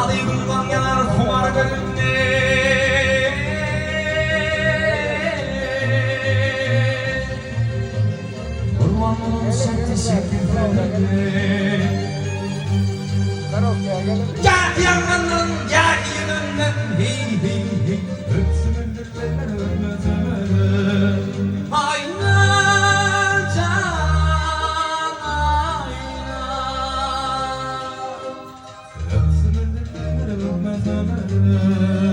Ağlayırdan yanar kumar gönlümde. Kurban olsun teşekkürlerle. Gel yanından gel yanından hey hey hey. Öpsün öldürler ölmez ömür. Ayna can ayna. Öpsün öldürler ölmez ömür.